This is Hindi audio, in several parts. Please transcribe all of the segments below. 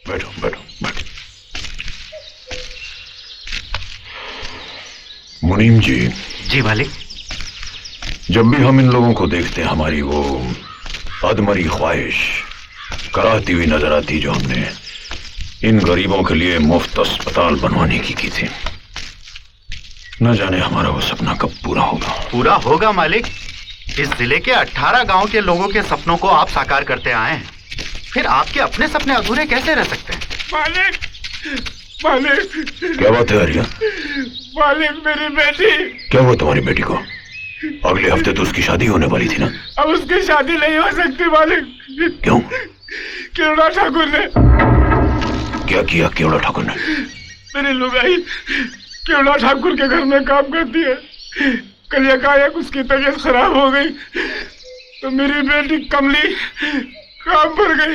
बैठो बैठो बैठो। मुनीम जी। जी मालिक। जब भी हम इन लोगों को देखते हैं हमारी वो अधमरी ख्वाहिश कराती हुई नजर आती जो हमने इन गरीबों के लिए मुफ्त अस्पताल बनवाने की थी। न जाने हमारा वो सपना कब पूरा होगा। पूरा होगा मालिक। इस जिले के 18 गांव के लोगों के सपनों को आप साकार करते आए हैं, फिर आपके अपने सपने अधूरे कैसे रह सकते हैं? मालिक, मालिक। क्या बात है आर्या? मालिक, मेरी बेटी। क्या हुआ तुम्हारी बेटी को? अगले हफ्ते तो उसकी शादी होने वाली थी ना। अब उसकी शादी नहीं हो सकती मालिक। क्यों? केवड़ा ठाकुर ने। क्या किया केवड़ा ठाकुर ने? मेरी लुगाई केवड़ा ठाकुर के घर में काम करती है। कल एकाएक उसकी तबीयत खराब हो गई तो मेरी बेटी कमली काम पर गई।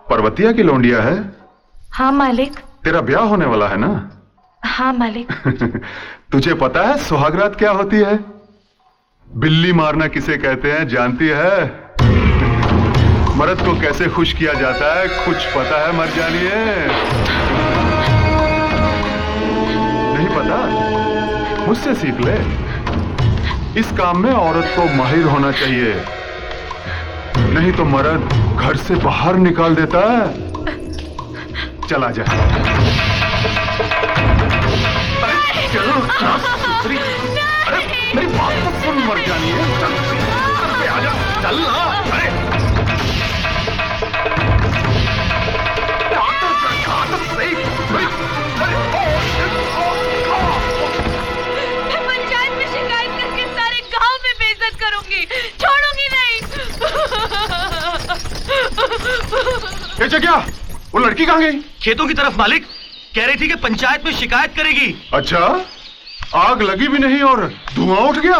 पर्वतिया की लौंडिया है? हाँ मालिक। तेरा ब्याह होने वाला है ना? हाँ मालिक। तुझे पता है सुहागरात क्या होती है? बिल्ली मारना किसे कहते हैं जानती है? मर्द को कैसे खुश किया जाता है कुछ पता है मर जानिए? नहीं पता? मुझसे सीख ले। इस काम में औरत को माहिर होना चाहिए, नहीं तो मर्द घर से बाहर निकाल देता है। चला जा। अरे मेरी बात तो सुन मर जानी है। आजा चल ना। अरे पंचायत में शिकायत करके सारे गांव में बेइज्जत करूंगी, छोड़ूंगी नहीं। ये क्या? वो लड़की कहाँ गई? खेतों की तरफ मालिक। कह रही थी कि पंचायत में शिकायत करेगी। अच्छा, आग लगी भी नहीं और धुआं उठ गया।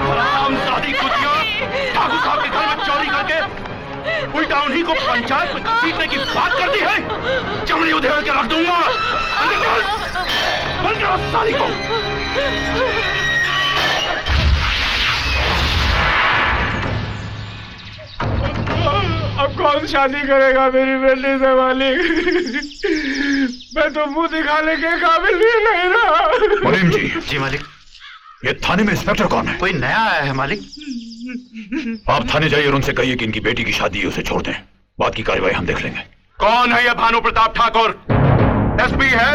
हरामजादी कुतिया, ठाकुर साहब के घर में चोरी करके उल्टा उन्हीं को पंचायत में घसीटने की बात करती है। चमड़ी उधेड़ के रख दूंगा। बंद करो साली को। अब कौन शादी करेगा मेरी बेटी से मालिक? मैं तो मुंह दिखाने के काबिल भी नहीं रहा। मुनीम जी। जी मालिक। ये थाने में इंस्पेक्टर कौन है? कोई नया आया है मालिक। आप थाने जाइए और उनसे कहिए कि इनकी बेटी की शादी है, उसे छोड़ दें। बात की कार्रवाई हम देख लेंगे। कौन है ये भानु प्रताप ठाकुर? एसपी है?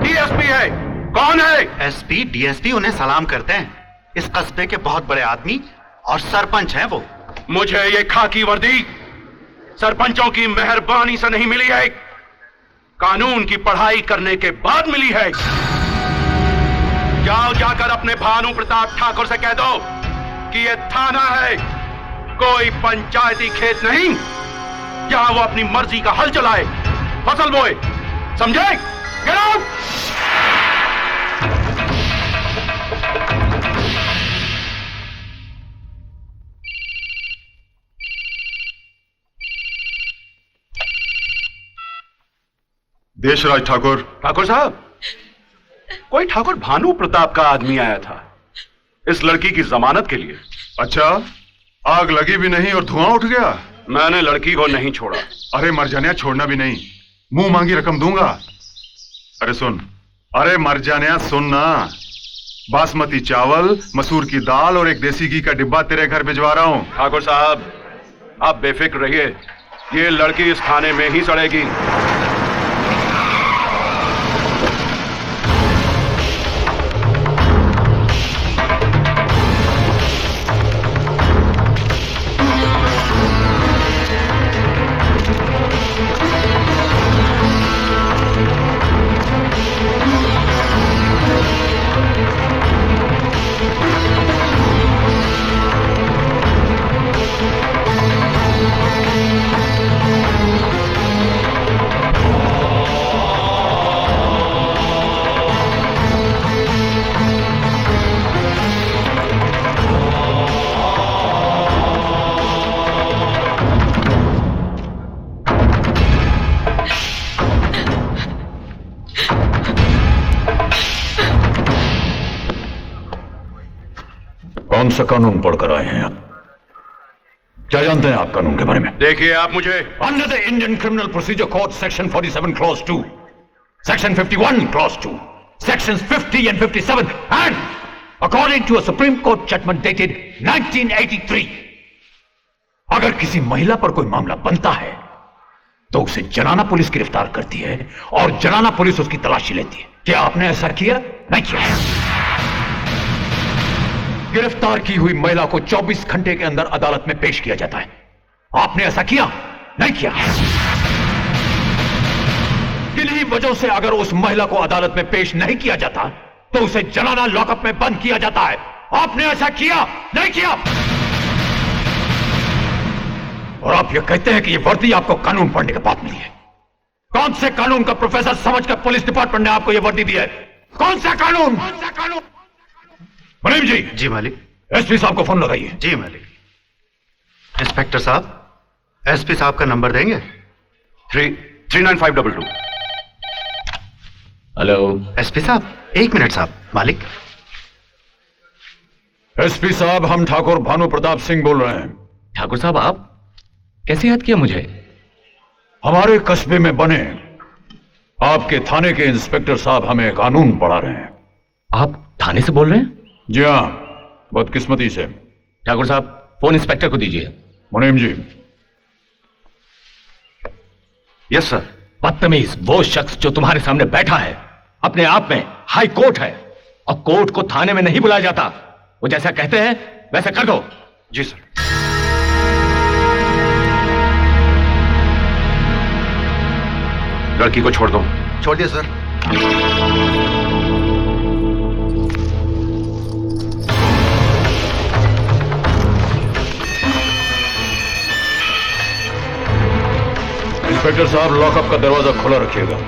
डीएसपी है? कौन है? एसपी डीएसपी उन्हें सलाम करते हैं। इस कस्बे के बहुत बड़े आदमी और सरपंच हैं वो। मुझे ये खाकी वर्दी सरपंचों की मेहरबानी से नहीं मिली है, कानून की पढ़ाई करने के बाद मिली है। जाओ जाकर अपने भानु प्रताप ठाकुर से कह दो कि ये थाना है, कोई पंचायती खेत नहीं जहां वो अपनी मर्जी का हल चलाए, फसल बोए। समझे? Get out. देशराज ठाकुर। ठाकुर साहब, कोई ठाकुर भानु प्रताप का आदमी आया था इस लड़की की जमानत के लिए। अच्छा, आग लगी भी नहीं और धुआं उठ गया? मैंने लड़की को नहीं छोड़ा। अरे मर जाने, छोड़ना भी नहीं, मुंह मांगी रकम दूंगा। अरे सुन, अरे मर जाने सुनना, बासमती चावल, मसूर की दाल और एक देसी घी का डिब्बा तेरे घर भिजवा रहा हूं। ठाकुर साहब, आप बेफिक्र रहिए, ये लड़की इस थाने में ही सड़ेगी। कौन सा कानून पढ़कर आए हैं आप? क्या जानते हैं आप कानून के बारे में? देखिए आप मुझे under the Indian criminal procedure code section 47 clause 2, section 51 clause 2, sections 50 and 57 and according to a Supreme Court judgment dated 1983, अगर किसी महिला पर कोई मामला बनता है तो उसे जनाना पुलिस गिरफ्तार करती है और जनाना पुलिस उसकी तलाशी लेती है। क्या आपने ऐसा किया? नहीं किया। गिरफ्तार की हुई महिला को 24 घंटे के अंदर अदालत में पेश किया जाता है। आपने ऐसा किया? नहीं किया। किन्हीं वजहों से अगर उस महिला को अदालत में पेश नहीं किया जाता तो उसे जलाना लॉकअप में बंद किया जाता है। आपने ऐसा किया? नहीं किया। और आप ये कहते हैं कि ये वर्दी आपको कानून पढ़ने के बाद मिली है। कौन से कानून का प्रोफेसर समझकर पुलिस डिपार्टमेंट ने आपको ये वर्दी दी है? कौन सा कानून? मुनीम जी। जी मालिक। एसपी साहब को फोन लगाइए। जी मालिक। इंस्पेक्टर साहब, एसपी साहब का नंबर देंगे? 39522। हेलो एसपी साहब, एक मिनट साहब। मालिक। एसपी साहब, हम ठाकुर भानु प्रताप सिंह बोल रहे हैं। ठाकुर साहब, आप कैसे याद किया मुझे? हमारे कस्बे में बने आपके थाने के इंस्पेक्टर साहब हमें कानून पढ़ा रहे हैं। आप थाने से बोल रहे हैं? जी हाँ, बदकिस्मती से। ठाकुर साहब, फोन इंस्पेक्टर को दीजिए। मुनीम जी। Yes sir. बदतमीज, वो शख्स जो तुम्हारे सामने बैठा है अपने आप में हाई कोर्ट है और कोर्ट को थाने में नहीं बुलाया जाता। वो जैसा कहते हैं वैसा कर दो। जी सर। लड़की को छोड़ दो। छोड़ दिया सर। इंस्पेक्टर साहब, लॉकअप का दरवाजा खुला रखिएगा।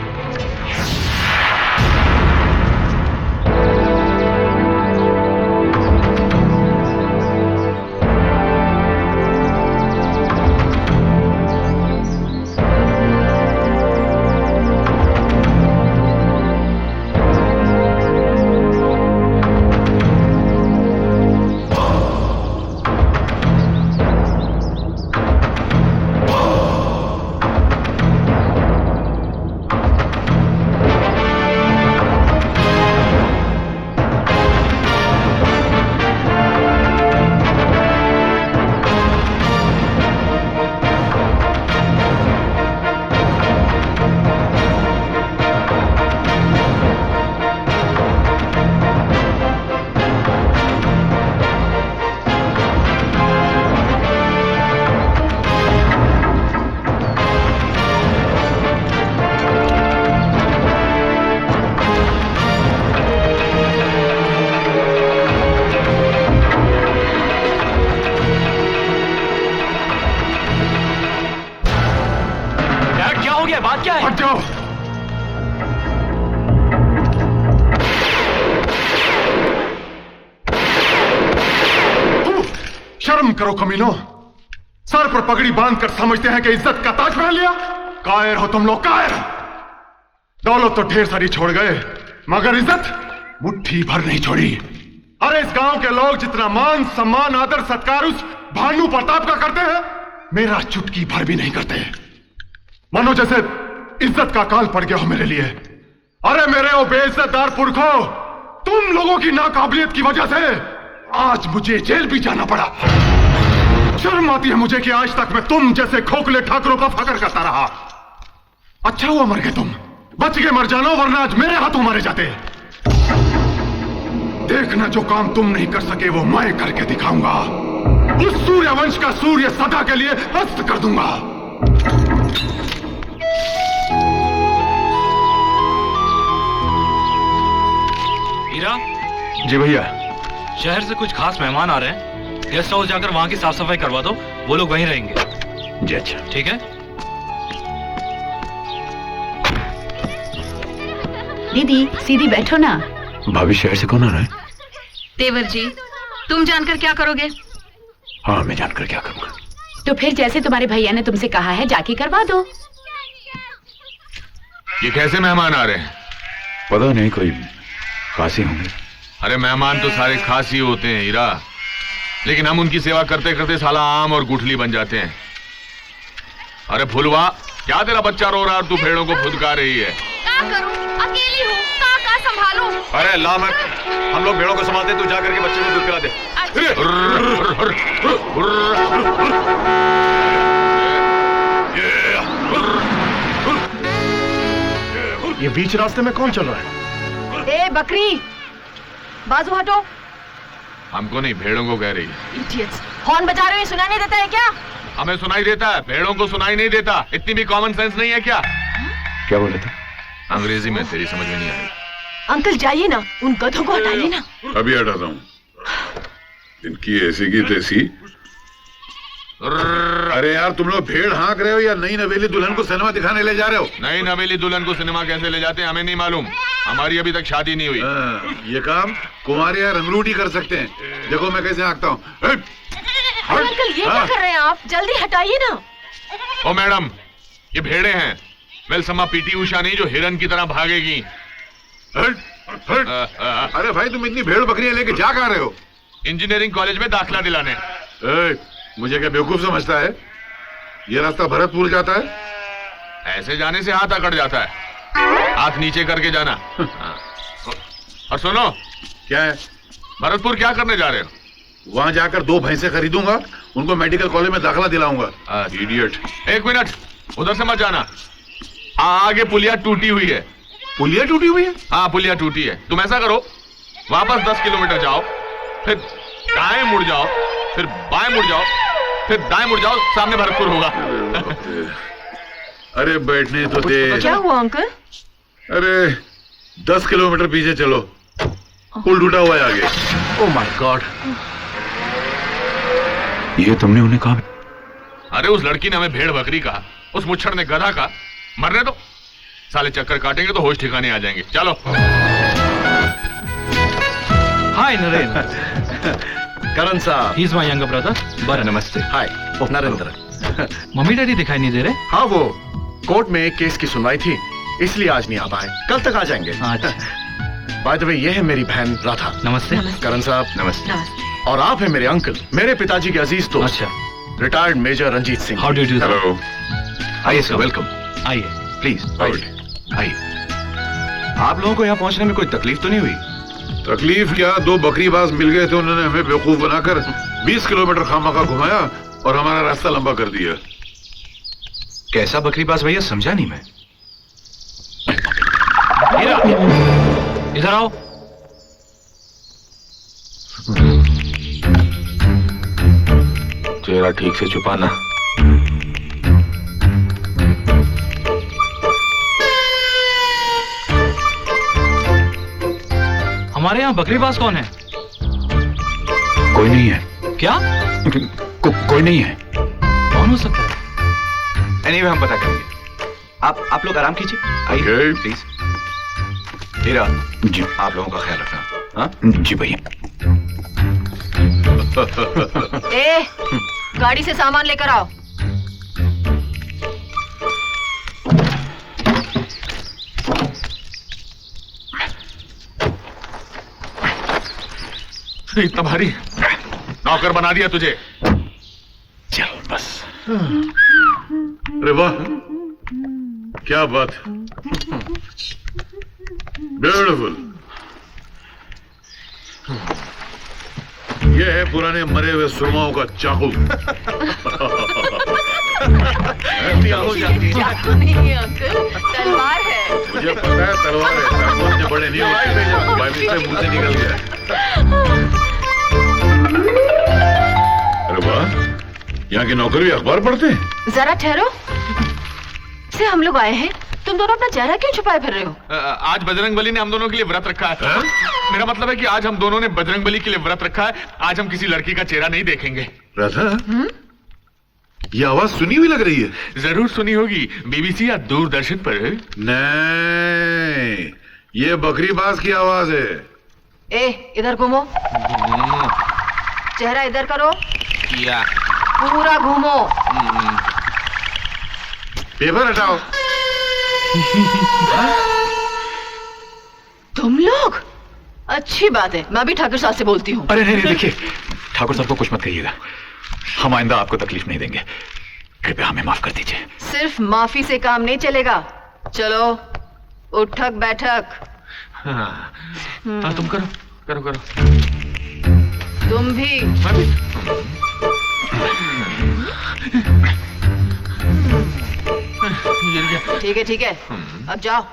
करो कमीनो, सर पर पगड़ी बांधकर समझते हैं कि इज्जत का ताज पहन लिया। कायर हो तुम लोग, कायर। दौलत तो ढेर सारी छोड़ गए मगर इज्जत मुट्ठी भर नहीं छोड़ी। अरे इस गांव के लोग जितना मान सम्मान आदर सत्कार उस भानु प्रताप का करते हैं, मेरा चुटकी भर भी नहीं करते। मानो जैसे इज्जत का काल पड़ गया हो मेरे लिए। अरे मेरे ओ बेइज्जतदार पुरखो, तुम लोगों की नाकाबिलियत की वजह से आज मुझे जेल भी जाना पड़ा। शर्म आती है मुझे कि आज तक मैं तुम जैसे खोखले ठाकुरों का फकर करता रहा। अच्छा हुआ मर गए तुम, बच के मर जाना, वरना आज मेरे हाथों मारे जाते। देखना जो काम तुम नहीं कर सके वो मैं करके दिखाऊंगा। उस सूर्य वंश का सूर्य सदा के लिए अस्त कर दूंगा। हीरा जी भैया। शहर से कुछ खास मेहमान आ रहे हैं, गेस्ट हाउस जाकर वहां की साफ सफाई करवा दो, वो लोग वहीं रहेंगे। जी अच्छा, ठीक है। दीदी सीधी बैठो ना। भाभी शहर से कौन आ रहा है? देवर जी, तुम जानकर क्या करोगे? हाँ मैं जानकर क्या करूंगा। तो फिर जैसे तुम्हारे भैया ने तुमसे कहा है जाके करवा दो। ये कैसे मेहमान आ रहे हैं? पता नहीं, कोई खासी होंगे। अरे मेहमान तो सारे खासी होते हैं हीरा। लेकिन हम उनकी सेवा करते करते साला आम और गुठली बन जाते हैं। अरे फुलवा, क्या तेरा बच्चा रो रहा है और तू भेड़ों को फुदका रही है? क्या करूं, अकेली हूँ, का संभालूं। अरे ला मत, हम लोग भेड़ों को संभालते, तू जा करके बच्चे को दूध पिला दे। ये बीच रास्ते में कौन चल रहा है? ए बकरी, बाजू हटो। हमको नहीं, भेड़ों को कह रही है। इडियट्स, हॉर्न बजा रहे हो, सुनाई नहीं देता है क्या? हमें सुनाई देता है, भेड़ों को सुनाई नहीं देता। इतनी भी कॉमन सेंस नहीं है क्या? क्या बोले थे? अंग्रेजी में, तेरी समझ में नहीं आई। अंकल जाइए ना, उन गधों को हटाइए ना। अभी हटाता हूँ। इनकी ऐसी की तैसी। अरे यार, तुम लोग भेड़ हाँक रहे हो या नई नवेली दुल्हन को सिनेमा दिखाने ले जा रहे हो? नई नवेली दुल्हन को सिनेमा कैसे ले जाते हैं हमें नहीं मालूम। हमारी अभी तक शादी नहीं हुई। ये काम कुमार या रंगरूटी कर सकते हैं। देखो मैं कैसे हाँकता हूँ। अंकल ये क्या कर रहे हैं आप? जल्दी हटाइए ना। ओ मैडम, ये भेड़े हैं, वेलसमा पीटी उषा नहीं जो हिरन की तरह भागेगी। अरे भाई, तुम इतनी भेड़ बकरियां लेके जा कहाँ रहे हो? इंजीनियरिंग कॉलेज में दाखिला दिलाने। मुझे क्या बेवकूफ समझता है? ये रास्ता भरतपुर जाता है। ऐसे जाने से हाथ अकड़ जाता है, हाथ नीचे करके जाना। और सुनो, क्या है? भरतपुर क्या करने जा रहे हो? वहां जाकर 2 भैंसे खरीदूंगा, उनको मेडिकल कॉलेज में दाखिला दिलाऊंगा। इडियट। 1 मिनट, उधर से मत जाना। आगे पुलिया टूटी हुई है। पुलिया टूटी हुई है? हाँ, पुलिया टूटी है। तुम ऐसा करो, वापस 10 किलोमीटर जाओ, फिर दाएं मुड़ जाओ, फिर बाएं मुड़ जाओ, फिर दाएं मुड़ जाओ, सामने भरतपुर होगा। अरे बैठने तो दे। क्या हुआ अंकल? अरे 10 किलोमीटर पीछे चलो, पुल टूटा हुआ है आगे। Oh my God. ये तुमने उन्हें कहा? अरे उस लड़की ने हमें भेड़ बकरी कहा, उस मुच्छर ने गधा कहा। मरने दो, साले चक्कर काटेंगे तो होश ठिकाने आ जाएंगे। चलो। हाय नरेंद्र। करण साहब, he is my younger brother. बड़ा नमस्ते। हाय नरेंद्र। मम्मी डैडी दिखाई नहीं दे रहे? हाँ, वो कोर्ट में एक केस की सुनवाई थी, इसलिए आज नहीं आ पाए। कल तक आ जाएंगे। बाय द वे, ये है मेरी बहन राधा। नमस्ते। करण साहब नमस्ते। और आप हैं मेरे अंकल, मेरे पिताजी के अजीज दोस्त। अच्छा, retired major Ranjit Singh. How do you do? Hello. आइए सर, वेलकम। आइए। प्लीज आइए। आप लोगों को यहाँ पहुँचने में कोई तकलीफ तो नहीं हुई? तकलीफ क्या, 2 बकरीबाज मिल गए थे, उन्होंने हमें बेवकूफ बनाकर 20 किलोमीटर खामखा घुमाया और हमारा रास्ता लंबा कर दिया। कैसा बकरीबाज भैया, समझा नहीं मैं। इधर आओ। चेहरा ठीक से छुपाना। हमारे यहाँ बकरीबाज कौन है? कोई नहीं है। क्या? कोई नहीं है। कौन हो सकता है? एनीवे, हम पता करेंगे। आप लोग आराम कीजिए, आइए प्लीज। हीरा जी, आप लोगों का ख्याल रखना। हाँ जी भैया। ए, गाड़ी से सामान लेकर आओ। इतना भारी नौकर बना दिया तुझे। चलो बस। अरे वाह, क्या बात है। ब्यूटीफुल। ये है पुराने मरे हुए सुरमाओं का चाकू। चाकू नहीं है अंकल, तलवार है। मुझे पता है तलवार है, चाकू इतने बड़े नहीं होते, बाई मिस्टेक मुंह से निकल गया। अरे वाह, यहाँ के नौकर भी अखबार पढ़ते हैं? जरा ठहरो, से हम लोग आए हैं, तुम दोनों अपना चेहरा क्यों छुपाए फिर रहे हो? आज बजरंगबली ने हम दोनों के लिए व्रत रखा है। मेरा मतलब है कि आज हम दोनों ने बजरंगबली के लिए व्रत रखा है। आज हम किसी लड़की का चेहरा नहीं देखेंगे। राधा, ये आवाज सुनी हुई लग रही है। जरूर सुनी होगी, बीबीसी या दूरदर्शन पर। नहीं, ये बकरीबाज की आवाज है। ए, इधर घूमो, चेहरा इधर करो, या पूरा घूमो। पेपर हटाओ। तुम लोग? अच्छी बात है, मैं भी ठाकुर साहब से बोलती हूँ। अरे नहीं, देखिए ठाकुर साहब को कुछ मत कहिएगा, हम आइंदा आपको तकलीफ नहीं देंगे, कृपया हमें माफ कर दीजिए। सिर्फ माफी से काम नहीं चलेगा, चलो उठक बैठक। हाँ, तुम करो करो करो। तुम भी। ठीक है अब जाओ।